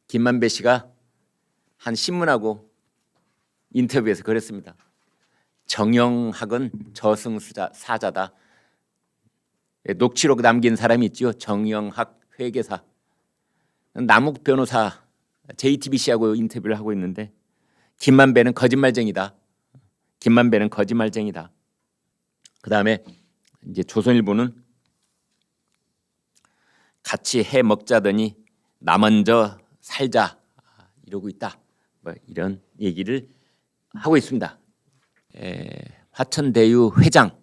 김만배 씨가 한 신문하고 인터뷰에서 그랬습니다. 정영학은 저승사자다. 녹취록 남긴 사람이 있죠. 정영학 회계사. 남욱 변호사 JTBC하고 인터뷰를 하고 있는데 김만배는 거짓말쟁이다. 김만배는 거짓말쟁이다. 그다음에 이제 조선일보는 같이 해 먹자더니 나 먼저 살자 이러고 있다. 뭐 이런 얘기를 하고 있습니다. 화천대유 회장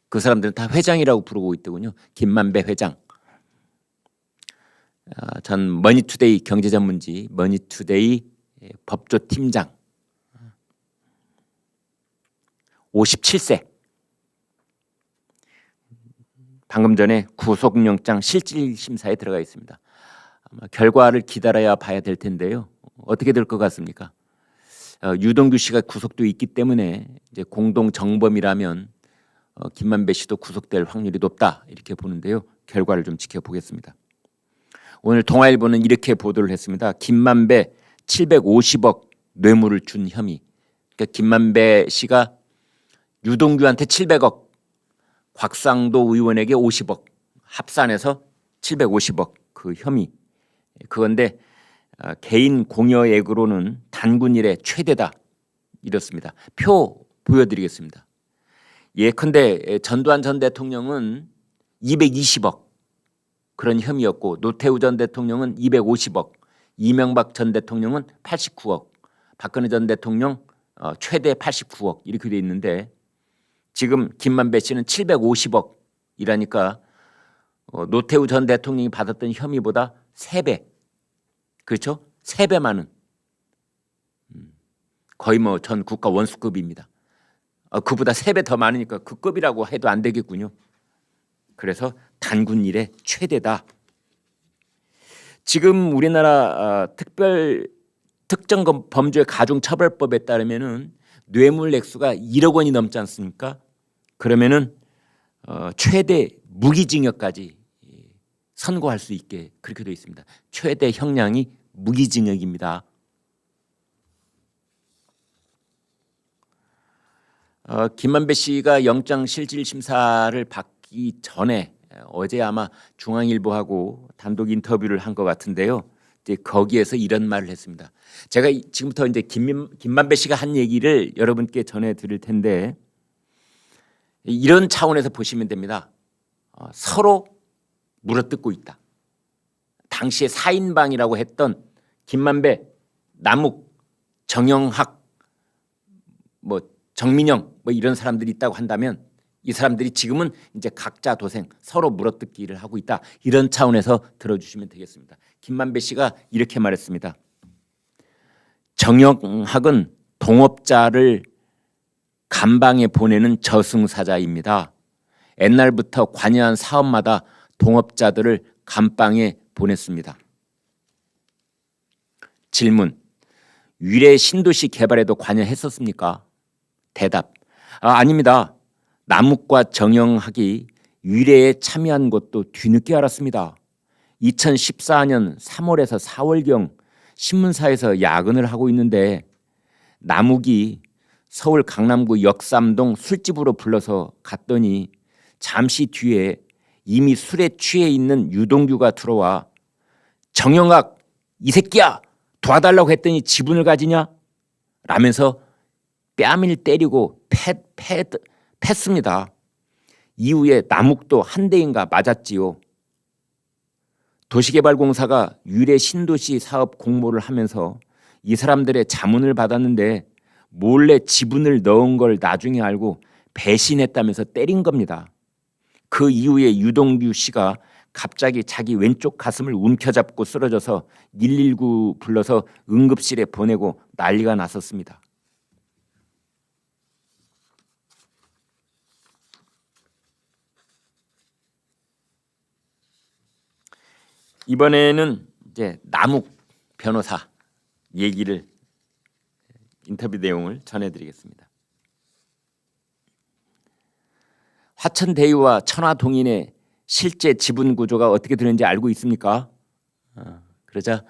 그 사람들은 다 회장이라고 부르고 있더군요. 김만배 회장. 전 머니투데이 경제전문지 머니투데이 법조팀장 57세. 방금 전에 구속영장 실질심사에 들어가 있습니다. 아마 결과를 기다려야 봐야 될 텐데요. 어떻게 될 것 같습니까? 유동규 씨가 구속돼 있기 때문에 이제 공동 정범이라면 김만배 씨도 구속될 확률이 높다 이렇게 보는데요. 결과를 좀 지켜보겠습니다. 오늘 동아일보는 이렇게 보도를 했습니다. 김만배 750억 뇌물을 준 혐의. 그러니까 김만배 씨가 유동규한테 700억, 곽상도 의원에게 50억 합산해서 750억 그 혐의. 그건데 개인 공여액으로는 단군 이래 최대다 이렇습니다. 표 보여드리겠습니다. 예컨대 전두환 전 대통령은 220억 그런 혐의였고 노태우 전 대통령은 250억, 이명박 전 대통령은 89억, 박근혜 전 대통령 최대 89억 이렇게 돼 있는데 지금 김만배 씨는 750억이라니까 노태우 전 대통령이 받았던 혐의보다 3배, 그렇죠? 3배 많은 거의 뭐 전 국가 원수급입니다. 그보다 3배 더 많으니까 그 급이라고 해도 안 되겠군요. 그래서 단군 이래 최대다. 지금 우리나라 특정 범죄 가중처벌법에 따르면은 뇌물 액수가 1억 원이 넘지 않습니까? 그러면은 최대 무기징역까지 선고할 수 있게 그렇게 되어 있습니다. 최대 형량이 무기징역입니다. 김만배 씨가 영장 실질 심사를 받기 전에 어제 아마 중앙일보하고 단독 인터뷰를 한 것 같은데요. 이제 거기에서 이런 말을 했습니다. 제가 지금부터 이제 김만배 씨가 한 얘기를 여러분께 전해드릴 텐데 이런 차원에서 보시면 됩니다. 서로 물어뜯고 있다. 당시에 4인방이라고 했던 김만배, 남욱, 정영학, 뭐 정민영 뭐 이런 사람들이 있다고 한다면 이 사람들이 지금은 이제 각자 도생 서로 물어뜯기를 하고 있다. 이런 차원에서 들어주시면 되겠습니다. 김만배 씨가 이렇게 말했습니다. 정영학은 동업자를 감방에 보내는 저승사자입니다. 옛날부터 관여한 사업마다 동업자들을 감방에 보냈습니다. 질문. 위례 신도시 개발에도 관여했었습니까? 대답. 아닙니다. 남욱과 정영학이 위례에 참여한 것도 뒤늦게 알았습니다. 2014년 3월에서 4월경 신문사에서 야근을 하고 있는데 남욱이 서울 강남구 역삼동 술집으로 불러서 갔더니 잠시 뒤에 이미 술에 취해 있는 유동규가 들어와 정영학 이 새끼야 도와달라고 했더니 지분을 가지냐? 라면서 뺨을 때리고 팼습니다. 이후에 남욱도 한 대인가 맞았지요. 도시개발공사가 위례 신도시 사업 공모를 하면서 이 사람들의 자문을 받았는데 몰래 지분을 넣은 걸 나중에 알고 배신했다면서 때린 겁니다. 그 이후에 유동규 씨가 갑자기 자기 왼쪽 가슴을 움켜잡고 쓰러져서 119 불러서 응급실에 보내고 난리가 났었습니다. 이번에는 이제 남욱 변호사 얘기를 인터뷰 내용을 전해드리겠습니다. 화천대유와 천화동인의 실제 지분 구조가 어떻게 되는지 알고 있습니까? 그러자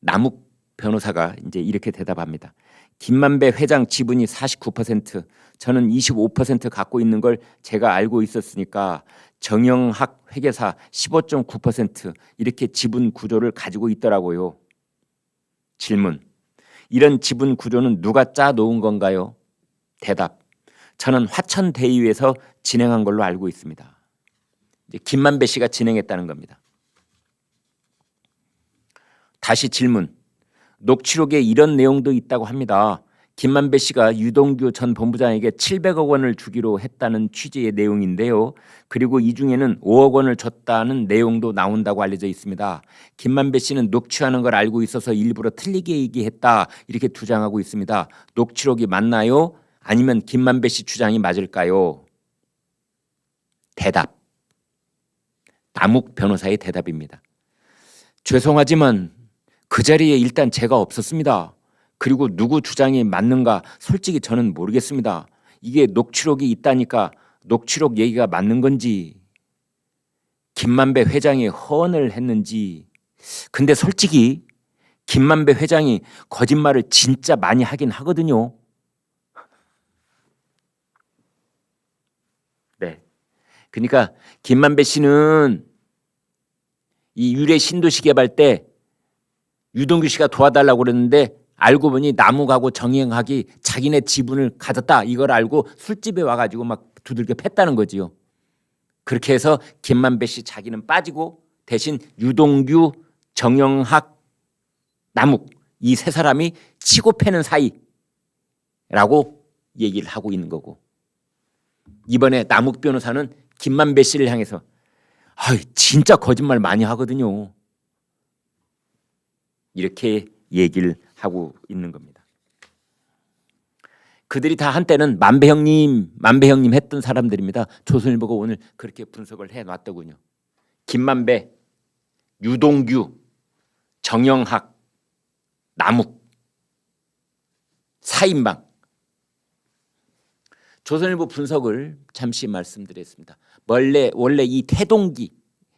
남욱 변호사가 이제 이렇게 대답합니다. 김만배 회장 지분이 49%, 저는 25% 갖고 있는 걸 제가 알고 있었으니까 정영학 회계사 15.9% 이렇게 지분 구조를 가지고 있더라고요. 질문. 이런 지분 구조는 누가 짜 놓은 건가요? 대답. 저는 화천대유에서 진행한 걸로 알고 있습니다. 이제 김만배 씨가 진행했다는 겁니다. 다시 질문. 녹취록에 이런 내용도 있다고 합니다. 김만배 씨가 유동규 전 본부장에게 700억 원을 주기로 했다는 취지의 내용인데요. 그리고 이 중에는 5억 원을 줬다는 내용도 나온다고 알려져 있습니다. 김만배 씨는 녹취하는 걸 알고 있어서 일부러 틀리게 얘기했다 이렇게 주장하고 있습니다. 녹취록이 맞나요? 아니면 김만배 씨 주장이 맞을까요? 대답. 남욱 변호사의 대답입니다. 죄송하지만 그 자리에 일단 제가 없었습니다. 그리고 누구 주장이 맞는가 솔직히 저는 모르겠습니다. 이게 녹취록이 있다니까 녹취록 얘기가 맞는 건지 김만배 회장이 허언을 했는지. 근데 솔직히 김만배 회장이 거짓말을 진짜 많이 하긴 하거든요. 네. 그러니까 김만배 씨는 이 유래 신도시 개발 때 유동규 씨가 도와달라고 그랬는데 알고 보니 남욱하고 정영학이 자기네 지분을 가졌다 이걸 알고 술집에 와가지고 막 두들겨 팼다는 거지요. 그렇게 해서 김만배 씨 자기는 빠지고 대신 유동규, 정영학, 남욱 이 세 사람이 치고 패는 사이라고 얘기를 하고 있는 거고, 이번에 남욱 변호사는 김만배 씨를 향해서 진짜 거짓말 많이 하거든요 이렇게 얘기를 하고 있는 겁니다. 그들이 다 한때는 만배 형님 했던 사람들입니다. 조선일보가 오늘 그렇게 분석을 해놨더군요. 김만배, 유동규, 정영학, 남욱 4인방. 조선일보 분석을 잠시 말씀드렸습니다. 원래 이 태동기,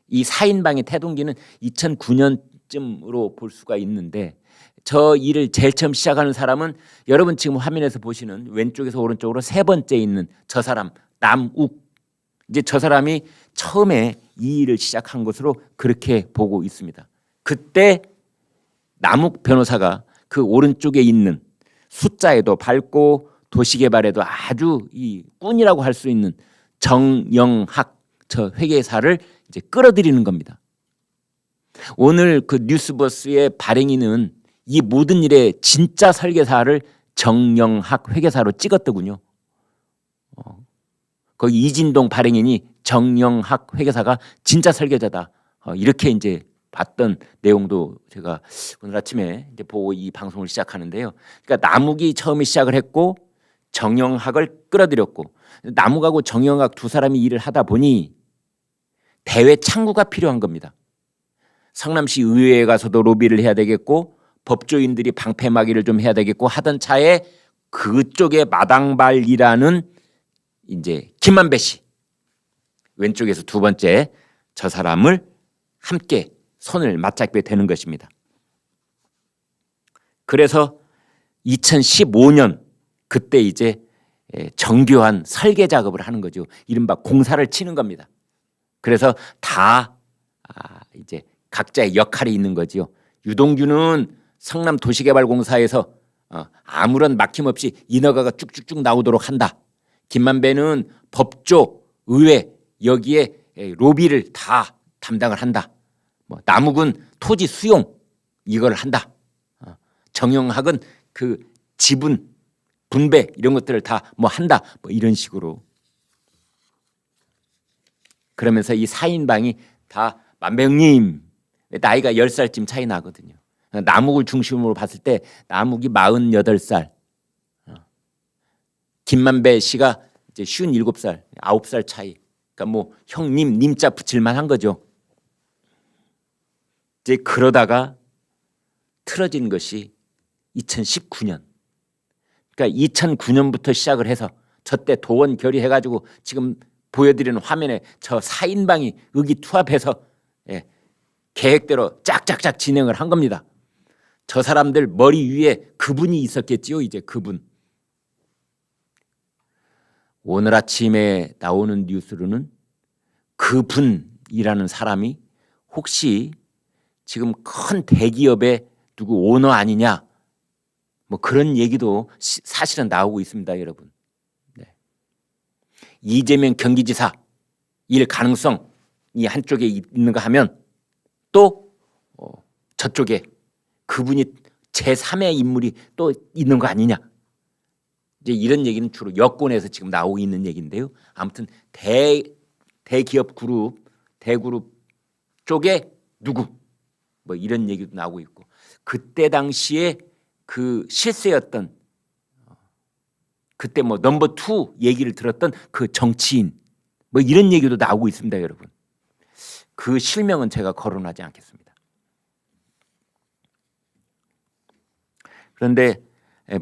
이 4인방의 태동기는 2009년쯤으로 볼 수가 있는데 저 일을 제일 처음 시작하는 사람은 여러분 지금 화면에서 보시는 왼쪽에서 오른쪽으로 세 번째 있는 저 사람 남욱. 이제 저 사람이 처음에 이 일을 시작한 것으로 그렇게 보고 있습니다. 그때 남욱 변호사가 그 오른쪽에 있는 숫자에도 밝고 도시개발에도 아주 이 꾼이라고 할 수 있는 정영학 저 회계사를 이제 끌어들이는 겁니다. 오늘 그 뉴스버스의 발행인은 이 모든 일의 진짜 설계사를 정영학 회계사로 찍었더군요. 거기 이진동 발행인이 정영학 회계사가 진짜 설계자다 이렇게 이제 봤던 내용도 제가 오늘 아침에 이제 보고 이 방송을 시작하는데요. 그러니까 남욱이 처음에 시작을 했고 정영학을 끌어들였고 남욱하고 정영학 두 사람이 일을 하다 보니 대외 창구가 필요한 겁니다. 성남시 의회에 가서도 로비를 해야 되겠고 법조인들이 방패막이를 좀 해야 되겠고 하던 차에 그쪽에 마당발이라는 이제 김만배 씨 왼쪽에서 두 번째 저 사람을 함께 손을 맞잡게 되는 것입니다. 그래서 2015년 그때 이제 정교한 설계 작업을 하는 거죠. 이른바 공사를 치는 겁니다. 그래서 다 이제 각자의 역할이 있는 거지요. 유동규는 성남 도시개발공사에서 아무런 막힘없이 인허가가 쭉쭉쭉 나오도록 한다. 김만배는 법조, 의회 여기에 로비를 다 담당을 한다. 남욱은 토지 수용 이걸 한다. 정영학은 그 지분 분배 이런 것들을 다 한다. 이런 식으로. 그러면서 이 4인방이 다 만배 형님 나이가 10살쯤 차이 나거든요. 남욱을 중심으로 봤을 때 남욱이 48살, 김만배 씨가 이제 57살, 9살 차이. 그러니까 형님, 님자 붙일만 한 거죠. 이제 그러다가 틀어진 것이 2019년. 그러니까 2009년부터 시작을 해서 저때 도원 결의해가지고 지금 보여드리는 화면에 저 4인방이 의기투합해서 계획대로 짝짝짝 진행을 한 겁니다. 저 사람들 머리 위에 그분이 있었겠지요. 이제 그분. 오늘 아침에 나오는 뉴스로는 그분이라는 사람이 혹시 지금 큰 대기업의 누구 오너 아니냐, 뭐 그런 얘기도 사실은 나오고 있습니다, 여러분. 네. 이재명 경기지사 일 가능성이 한쪽에 있는가 하면 또 저쪽에 그분이 제3의 인물이 또 있는 거 아니냐. 이제 이런 얘기는 주로 여권에서 지금 나오고 있는 얘기인데요. 아무튼 대기업 그룹, 대그룹 쪽에 누구 뭐 이런 얘기도 나오고 있고, 그때 당시에 그 실세였던 그때 뭐 넘버 2 얘기를 들었던 그 정치인 뭐 이런 얘기도 나오고 있습니다, 여러분. 그 실명은 제가 거론하지 않겠습니다. 그런데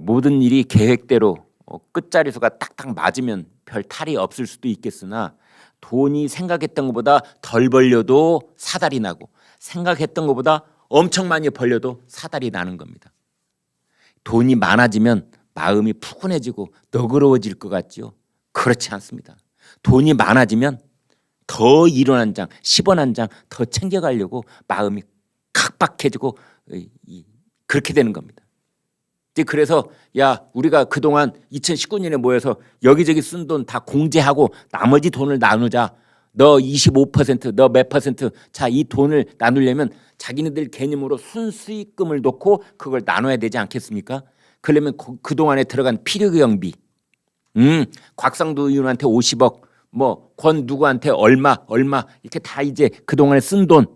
모든 일이 계획대로 끝자리수가 딱딱 맞으면 별 탈이 없을 수도 있겠으나, 돈이 생각했던 것보다 덜 벌려도 사달이 나고 생각했던 것보다 엄청 많이 벌려도 사달이 나는 겁니다. 돈이 많아지면 마음이 푸근해지고 너그러워질 것 같지요? 그렇지 않습니다. 돈이 많아지면 더 1원 한 장, 10원 한 장 더 챙겨가려고 마음이 각박해지고 그렇게 되는 겁니다. 그래서 야, 우리가 그동안 2019년에 모여서 여기저기 쓴 돈 다 공제하고 나머지 돈을 나누자. 너 25%, 너 몇 퍼센트. 자, 이 돈을 나누려면 자기네들 개념으로 순수익금을 놓고 그걸 나눠야 되지 않겠습니까? 그러려면 그동안에 들어간 필요경비, 곽상도 의원한테 50억, 뭐 권 누구한테 얼마 이렇게 다 이제 그동안에 쓴 돈,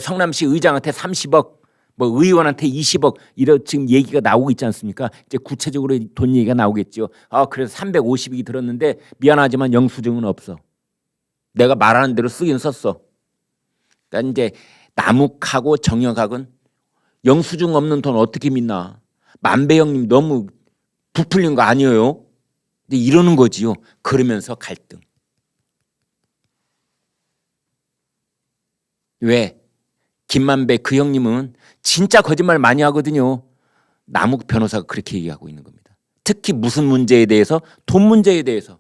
성남시 의장한테 30억, 뭐 의원한테 20억 이런 지금 얘기가 나오고 있지 않습니까? 이제 구체적으로 돈 얘기가 나오겠죠. 그래서 350억이 들었는데 미안하지만 영수증은 없어. 내가 말하는 대로 쓰긴 썼어. 그러니까 이제 남욱하고 정영학은 영수증 없는 돈 어떻게 믿나? 만배 형님 너무 부풀린 거 아니에요? 근데 이러는 거지요. 그러면서 갈등. 왜? 김만배 그 형님은 진짜 거짓말 많이 하거든요. 남욱 변호사가 그렇게 얘기하고 있는 겁니다. 특히 무슨 문제에 대해서? 돈 문제에 대해서.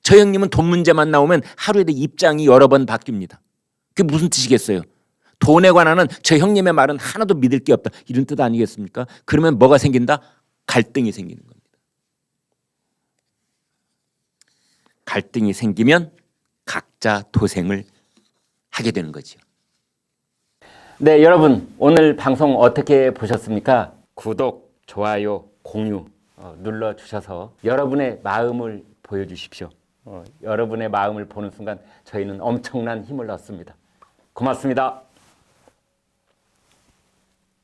저 형님은 돈 문제만 나오면 하루에도 입장이 여러 번 바뀝니다. 그게 무슨 뜻이겠어요? 돈에 관한은 저 형님의 말은 하나도 믿을 게 없다, 이런 뜻 아니겠습니까? 그러면 뭐가 생긴다? 갈등이 생기는 겁니다. 갈등이 생기면 각자 도생을 하게 되는 거죠. 네, 여러분 오늘 방송 어떻게 보셨습니까? 구독, 좋아요, 공유 눌러주셔서 여러분의 마음을 보여주십시오. 여러분의 마음을 보는 순간 저희는 엄청난 힘을 얻습니다. 고맙습니다.